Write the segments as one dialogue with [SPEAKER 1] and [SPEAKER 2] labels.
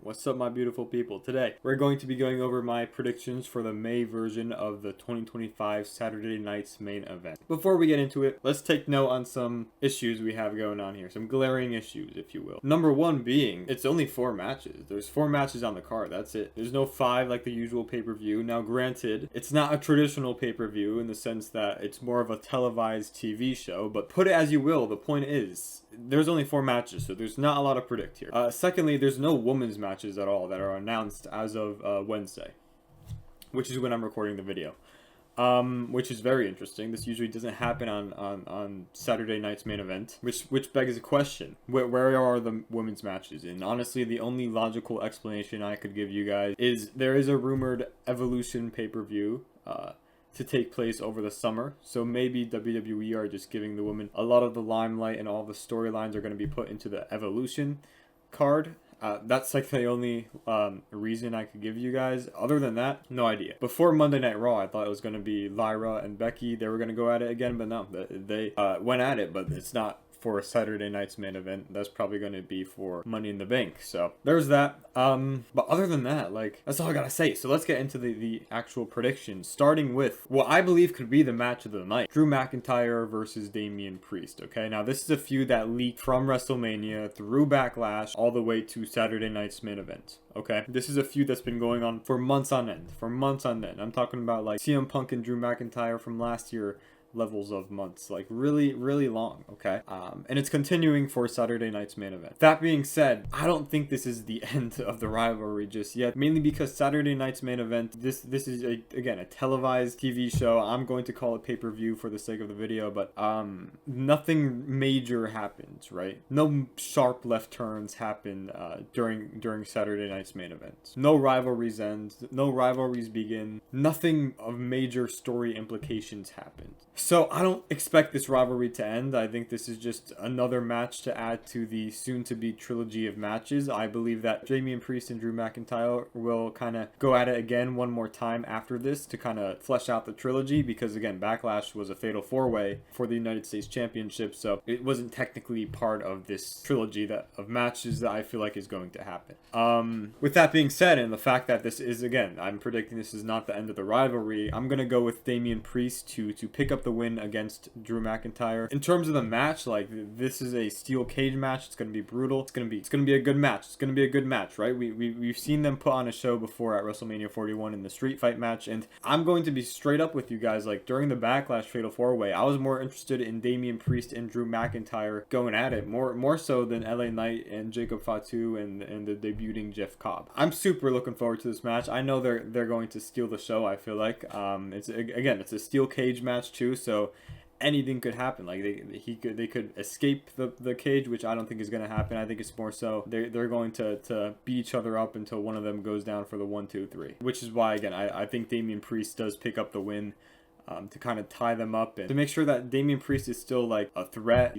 [SPEAKER 1] What's up, my beautiful people? Today, we're going to be going over my predictions for the May version of the 2025 Saturday Night's main event. Before we get into it, let's take note on some issues we have going on here. Some glaring issues, if you will. Number one being, it's only 4 matches. There's 4 matches on the card, that's it. There's no 5 like the usual pay-per-view. Now, granted, it's not a traditional pay-per-view in the sense that it's more of a televised TV show, but put it as you will, the point is, there's only 4 matches, so there's not a lot to predict here. Secondly, there's no women's matches at all that are announced as of Wednesday, which is when I'm recording the video. Which is very interesting. This usually doesn't happen on Saturday night's main event, which begs a question. Where are the women's matches? And honestly, the only logical explanation I could give you guys is there is a rumored Evolution pay-per-view to take place over the summer. So maybe WWE are just giving the women a lot of the limelight, and all the storylines are going to be put into the Evolution card. That's like the only reason I could give you guys. Other than that, no idea. Before Monday Night Raw, I thought it was going to be Lyra and Becky. They were going to go at it again, but no, they went at it, but it's not for Saturday night's main event. That's probably going to be for Money in the Bank. So there's that. But other than that, like, that's all I gotta say. So let's get into the actual predictions, starting with what I believe could be the match of the night: Drew McIntyre versus Damian Priest. Okay, now this is a feud that leaked from WrestleMania through Backlash all the way to Saturday night's main event. Okay, this is a feud that's been going on for months on end. I'm talking about like CM Punk and Drew McIntyre from last year levels of months, like really long. Okay, and it's continuing for Saturday night's main event. That being said, I don't think this is the end of the rivalry just yet, mainly because Saturday night's main event, this is again a televised TV show. I'm going to call it pay-per-view for the sake of the video, but nothing major happens, right? No sharp left turns happen during Saturday night's main event. No rivalries end, no rivalries begin, nothing of major story implications happened. So I don't expect this rivalry to end. I think this is just another match to add to the soon-to-be trilogy of matches. I believe that Damian Priest and Drew McIntyre will kind of go at it again one more time after this to kind of flesh out the trilogy, because again, Backlash was a fatal 4-way for the United States Championship, so it wasn't technically part of this trilogy of matches that I feel like is going to happen. With that being said, and the fact that this is, again, I'm predicting this is not the end of the rivalry, I'm going to go with Damian Priest to pick up the win against Drew McIntyre. In terms of the match, like, this is a steel cage match. It's going to be brutal. It's going to be a good match. It's going to be a good match, right? We've seen them put on a show before at WrestleMania 41 in the street fight match, and I'm going to be straight up with you guys. Like, during the Backlash Fatal 4-Way, I was more interested in Damian Priest and Drew McIntyre going at it, more so than LA Knight and Jacob Fatu and the debuting Jeff Cobb. I'm super looking forward to this match. I know they're going to steal the show, I feel like. It's a steel cage match too, so anything could happen. Like they could escape the cage, which I don't think is going to happen. I think it's more so they're going to beat each other up until one of them goes down for the 1, 2, 3. Which is why, again, I think Damian Priest does pick up the win. To kind of tie them up and to make sure that Damian Priest is still like a threat.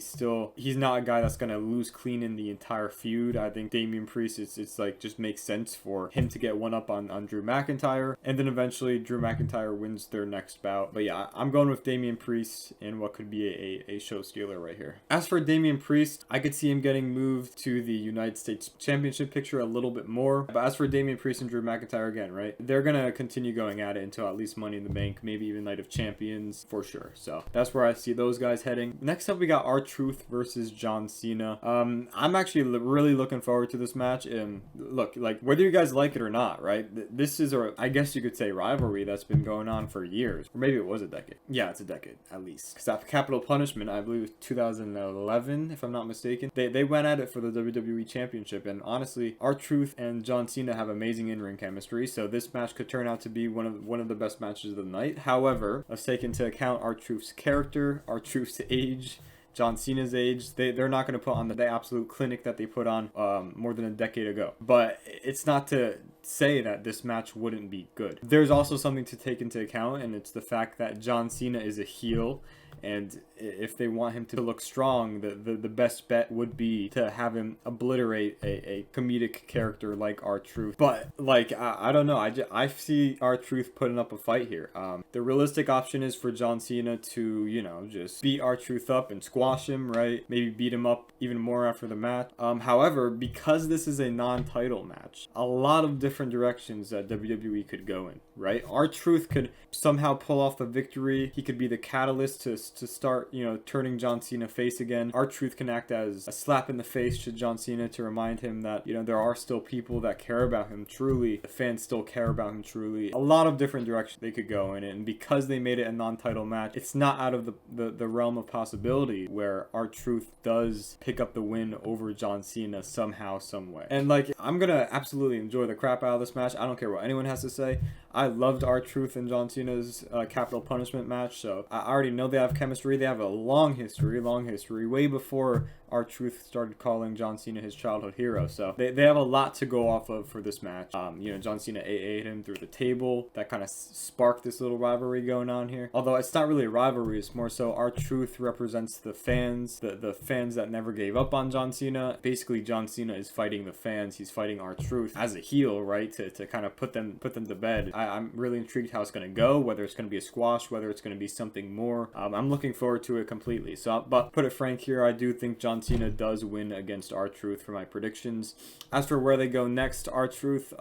[SPEAKER 1] He's not a guy that's going to lose clean in the entire feud. I think Damian Priest, it's like just makes sense for him to get one up on Drew McIntyre, and then eventually Drew McIntyre wins their next bout. But yeah, I'm going with Damian Priest in what could be a show stealer right here. As for Damian Priest, I could see him getting moved to the United States Championship picture a little bit more. But as for Damian Priest and Drew McIntyre, again, right, they're going to continue going at it until at least Money in the Bank, maybe even Night of Champions for sure. So that's where I see those guys heading. Next up, we got R-Truth versus John Cena. I'm actually really looking forward to this match. And look, like, whether you guys like it or not, right, this is I guess you could say rivalry that's been going on for years, or maybe it was a decade. Yeah, it's a decade at least, because after Capital Punishment, I believe it was 2011 if I'm not mistaken, they went at it for the WWE Championship. And honestly, R-Truth and John Cena have amazing in-ring chemistry, so this match could turn out to be one of the best matches of the night. However, let's take into account R-Truth's character, R-Truth's age, John Cena's age. They're not going to put on the absolute clinic that they put on more than a decade ago. But it's not to say that this match wouldn't be good. There's also something to take into account, and it's the fact that John Cena is a heel And if they want him to look strong, the best bet would be to have him obliterate a comedic character like R-Truth. But like I don't know, I see R-Truth putting up a fight here. The realistic option is for John Cena to, you know, just beat R-Truth up and squash him, right? Maybe beat him up even more after the match. However, because this is a non-title match, a lot of different directions that WWE could go in, right? R-Truth could somehow pull off the victory. He could be the catalyst to start, you know, turning John Cena face again. R-Truth can act as a slap in the face to John Cena to remind him that, you know, there are still people that care about him truly. The fans still care about him truly. A lot of different directions they could go in, and because they made it a non-title match, it's not out of the realm of possibility where R-Truth does pick up the win over John Cena somehow, some way. And like, I'm gonna absolutely enjoy the crap out of this match. I don't care what anyone has to say. I loved R-Truth and John Cena's Capital Punishment match, so I already know they have chemistry. They have a long history, way before R-Truth started calling John Cena his childhood hero. So they have a lot to go off of for this match. You know, John Cena AA'd him through the table. That kind of sparked this little rivalry going on here. Although it's not really a rivalry, it's more so R-Truth represents the fans, the fans that never gave up on John Cena. Basically, John Cena is fighting the fans. He's fighting R-Truth as a heel, right? To kind of put them to bed. I'm really intrigued how it's going to go, whether it's going to be a squash, whether it's going to be something more. I'm looking forward to it completely. So, but put it frank here, I do think John Cena does win against R-Truth for my predictions. As for where they go next, R-Truth,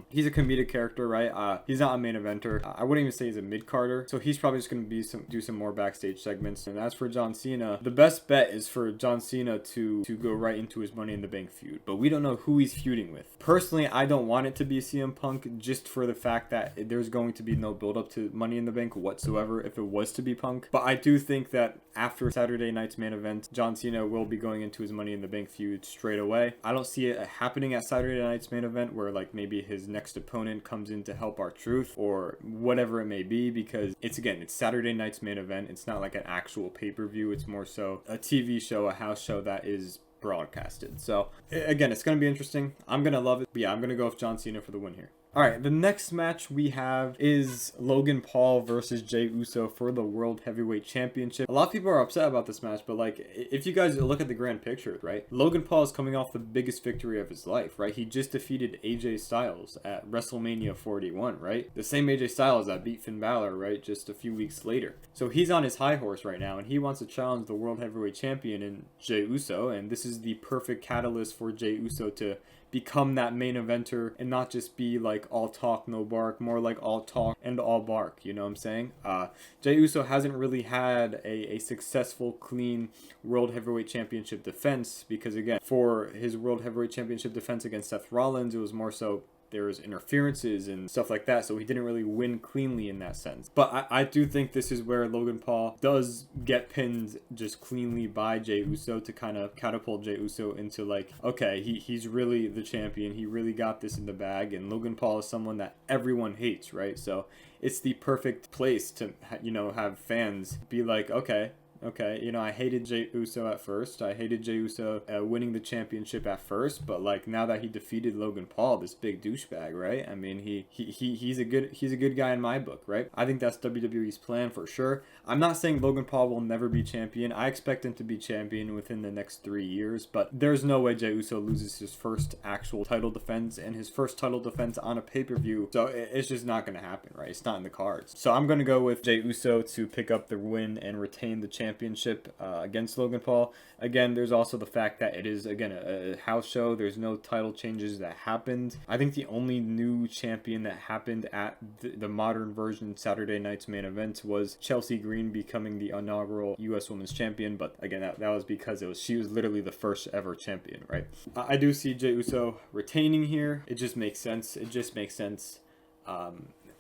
[SPEAKER 1] he's a comedic character, right? He's not a main eventer. I wouldn't even say he's a mid-carder, so he's probably just going to do some more backstage segments. And as for John Cena, the best bet is for John Cena to go right into his Money in the Bank feud, but we don't know who he's feuding with. Personally, I don't want it to be CM Punk, just for the fact that there's going to be no build-up to Money in the Bank whatsoever if it was to be Punk. But I do think that after Saturday night's main event, John Cena will be going into his Money in the Bank feud straight away. I don't see it happening at Saturday night's main event where like maybe his next opponent comes in to help R-Truth or whatever it may be, because it's Saturday night's main event. It's not like an actual pay-per-view. It's more so a TV show, a house show that is broadcasted. So again, it's going to be interesting. I'm going to love it. But yeah, I'm going to go with John Cena for the win here. Alright, the next match we have is Logan Paul versus Jey Uso for the World Heavyweight Championship. A lot of people are upset about this match, but like, if you guys look at the grand picture, right? Logan Paul is coming off the biggest victory of his life, right? He just defeated AJ Styles at WrestleMania 41, right? The same AJ Styles that beat Finn Balor, right? Just a few weeks later. So he's on his high horse right now, and he wants to challenge the World Heavyweight Champion in Jey Uso, and this is the perfect catalyst for Jey Uso to become that main eventer and not just be like all talk no bark, more like all talk and all bark, you know what I'm saying? Jey Uso hasn't really had a successful, clean World Heavyweight Championship defense, because again, for his World Heavyweight Championship defense against Seth Rollins, it was more so there was interferences and stuff like that, so he didn't really win cleanly in that sense. But I do think this is where Logan Paul does get pinned just cleanly by Jey Uso to kind of catapult Jey Uso into like, okay, he's really the champion, he really got this in the bag, and Logan Paul is someone that everyone hates, right? So it's the perfect place to, you know, have fans be like, okay, you know, I hated Jey Uso at first. I hated Jey Uso winning the championship at first, but like now that he defeated Logan Paul, this big douchebag, right? I mean, he's a good guy in my book, right? I think that's WWE's plan for sure. I'm not saying Logan Paul will never be champion. I expect him to be champion within the next 3 years, but there's no way Jey Uso loses his first actual title defense and his first title defense on a pay-per-view. So it's just not going to happen, right? It's not in the cards. So I'm going to go with Jey Uso to pick up the win and retain the championship against Logan Paul. Again, there's also the fact that it is, again, a house show. There's no title changes that happened. I think the only new champion that happened at the modern version Saturday night's main event was Chelsea Green becoming the inaugural U.S. Women's Champion, but again, that was because she was literally the first ever champion, right? I do see Jey Uso retaining here. It just makes sense.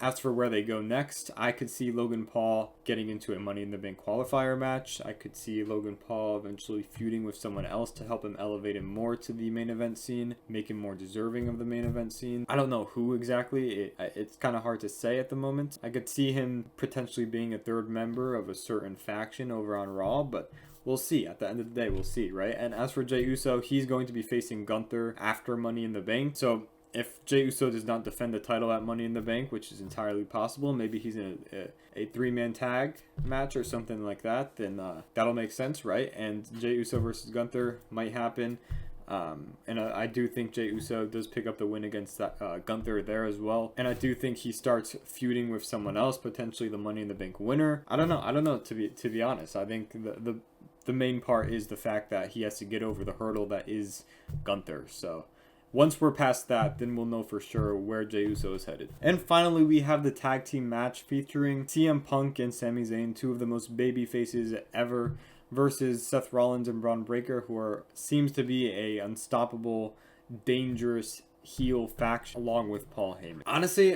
[SPEAKER 1] As for where they go next, I could see Logan Paul getting into a Money in the Bank qualifier match. I could see Logan Paul eventually feuding with someone else to help him elevate him more to the main event scene, make him more deserving of the main event scene. I don't know who exactly. It's kind of hard to say at the moment. I could see him potentially being a third member of a certain faction over on Raw, but we'll see. At the end of the day, we'll see, right? And as for Jey Uso, he's going to be facing Gunther after Money in the Bank. So if Jey Uso does not defend the title at Money in the Bank, which is entirely possible, maybe he's in a three-man tag match or something like that, then that'll make sense, right? And Jey Uso versus Gunther might happen. And I do think Jey Uso does pick up the win against Gunther there as well. And I do think he starts feuding with someone else, potentially the Money in the Bank winner. I don't know, to be honest. I think the main part is the fact that he has to get over the hurdle that is Gunther. So once we're past that, then we'll know for sure where Jey Uso is headed. And finally, we have the tag team match featuring CM Punk and Sami Zayn, two of the most baby faces ever, versus Seth Rollins and Braun Breaker, who seems to be a unstoppable, dangerous heel faction, along with Paul Heyman. Honestly,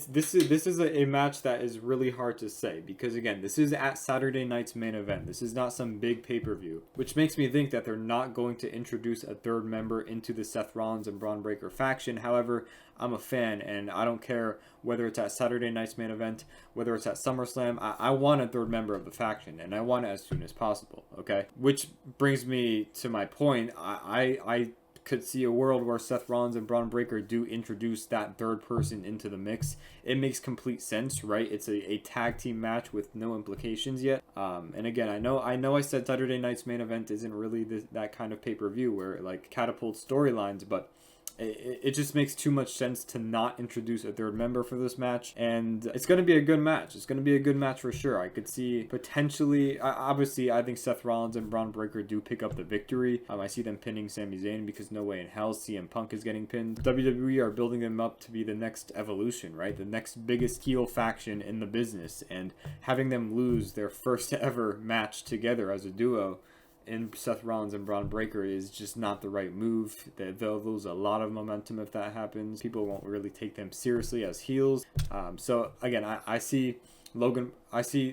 [SPEAKER 1] this is a match that is really hard to say, because again, this is at Saturday night's main event. This is not some big pay-per-view, which makes me think that they're not going to introduce a third member into the Seth Rollins and Braun Breaker faction. However, I'm a fan, and I don't care whether it's at Saturday night's main event, whether it's at SummerSlam. I want a third member of the faction, and I want it as soon as possible, okay? Which brings me to my point. I could see a world where Seth Rollins and Braun Breaker do introduce that third person into the mix. It makes complete sense, right? It's a tag team match with no implications yet. And again, I know I said Saturday night's main event isn't really that kind of pay-per-view where it like catapults storylines, but it just makes too much sense to not introduce a third member for this match, and it's going to be a good match. It's going to be a good match for sure. I could see potentially, obviously, I think Seth Rollins and Braun Breaker do pick up the victory. I see them pinning Sami Zayn, because no way in hell CM Punk is getting pinned. WWE are building them up to be the next evolution, right? The next biggest heel faction in the business, and having them lose their first ever match together as a duo in Seth Rollins and Braun Breaker is just not the right move. They'll lose a lot of momentum if that happens. People won't really take them seriously as heels. So again, I see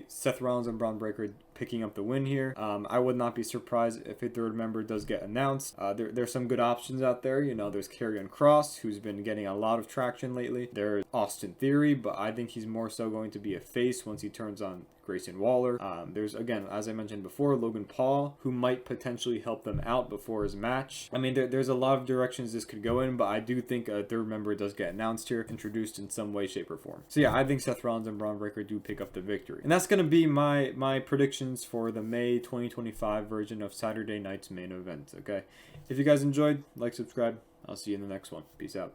[SPEAKER 1] Seth Rollins and Braun Breaker picking up the win here. I would not be surprised if a third member does get announced. There's some good options out there. You know, there's Karrion Kross, who's been getting a lot of traction lately. There's Austin Theory, but I think he's more so going to be a face once he turns on Grayson Waller. There's, again, as I mentioned before, Logan Paul, who might potentially help them out before his match. I mean, there's a lot of directions this could go in, but I do think a third member does get announced here, introduced in some way, shape, or form. So yeah, I think Seth Rollins and Braun Breaker do pick up the victory. And that's going to be my predictions for the May 2025 version of Saturday night's main event, okay? If you guys enjoyed, like, subscribe. I'll see you in the next one. Peace out.